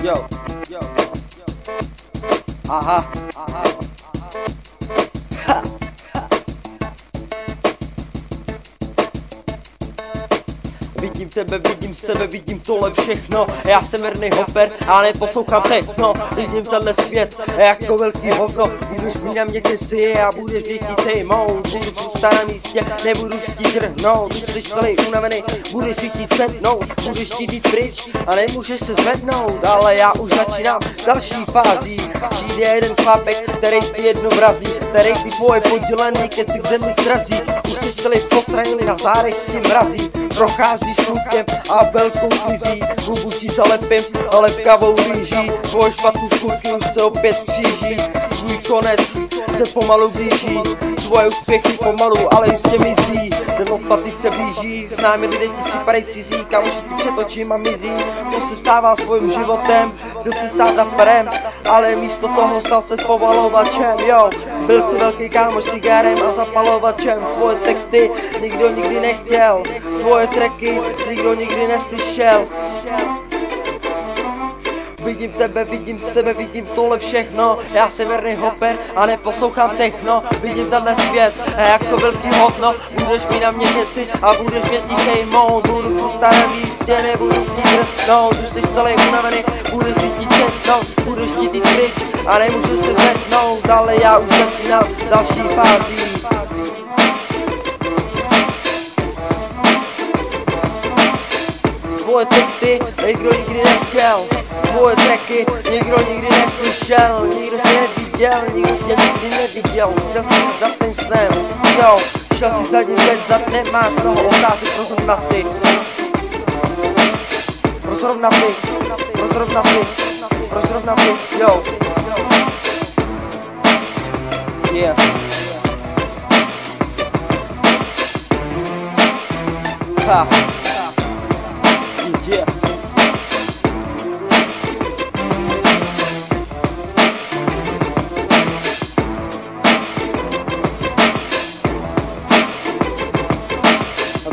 Yo, aha, ha. Vidím tebe, vidím sebe, vidím tohle všechno. Já jsem verný hoper, ale neposlouchám techno. Vidím tenhle svět jako velký hovno. Budeš mít na mě keci a budeš mě chtít sejmout. Budu zůstat na místě, nebudu chtít drhnout. Když jsi celý unavený, budeš si chtít sednout. Budeš chtít jít pryč a nemůžeš se zvednout. Ale já už začínám další fází. Přijde jeden chlapek, který ti jedno vrazí, který ty tvoje podělený keci k zemi srazí. Už jsi celý posraněný, na zádech si mrazí. Procházíš slukem a velkou klizí, hubu ti zalepím lepkavou rýží. Tvoje špatný skutky už se opět kříží, tvůj konec se pomalu blíží. Tvoje úspěchy pomalu, ale jistě mizí. Den odplaty se blíží, s námi lidé ti připadají cizí. Kamoši ti před očima mizí, to se stává svým životem. Chtěl se stát raperem, ale místo toho stal se povalovačem. Jo, byl si velký kámoš s cigárem a zapalovačem. Tvoje texty nikdo nikdy nechtěl, tvoje tracky nikdo nikdy neslyšel. Vidím tebe, vidím sebe, vidím tohle všechno. Já jsem verný hoper a neposlouchám techno. Vidím tenhle svět jako velký hovno. Budeš mít na mě keci a budeš mě ti sejmout. Budu zůstat na místě, nebudu chtít drhnout. Už jsi celý unavený, budeš si chtít sednout. Budeš chtít jít pryč a nemůžeš se zvednout. Ale já už začínám další fází. Tvoje texty nikdo nikdy nechtěl, tvoje tracky nikdo nikdy neslyšel. Nikdo tě neviděl, nikdo tě nikdy neviděl. Chtěl jsi jít za svým snem, jo. Šel si za ním teď zad, nemáš mnoho otázek pro zrovnaty. Pro zrovnaty, pro zrovnaty, pro zrovnaty, jo. Yeah. Ha. Yeah.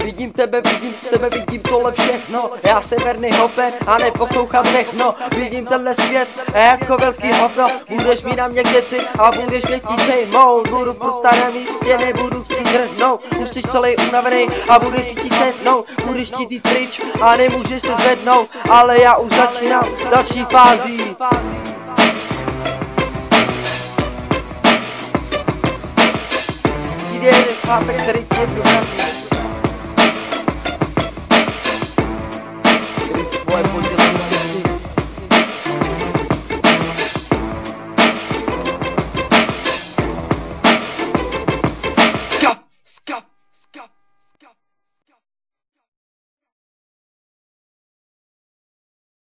Vidím tebe, vidím sebe, vidím tohle všechno. Já jsem verný hoper a neposlouchám techno. Vidím tenhle svět jako velký hovno. Budeš mít na mě keci a budeš mě chtít sejmout. Budu prostě na místě, nebudu chtít drhnout. Už jsi celý unavený a budeš si chtít sednout. Budeš chtít jít pryč a nemůžeš se zvednout. Ale já už začínám další fází. Přijde jeden chlapek, který tě vrazí. Tvoje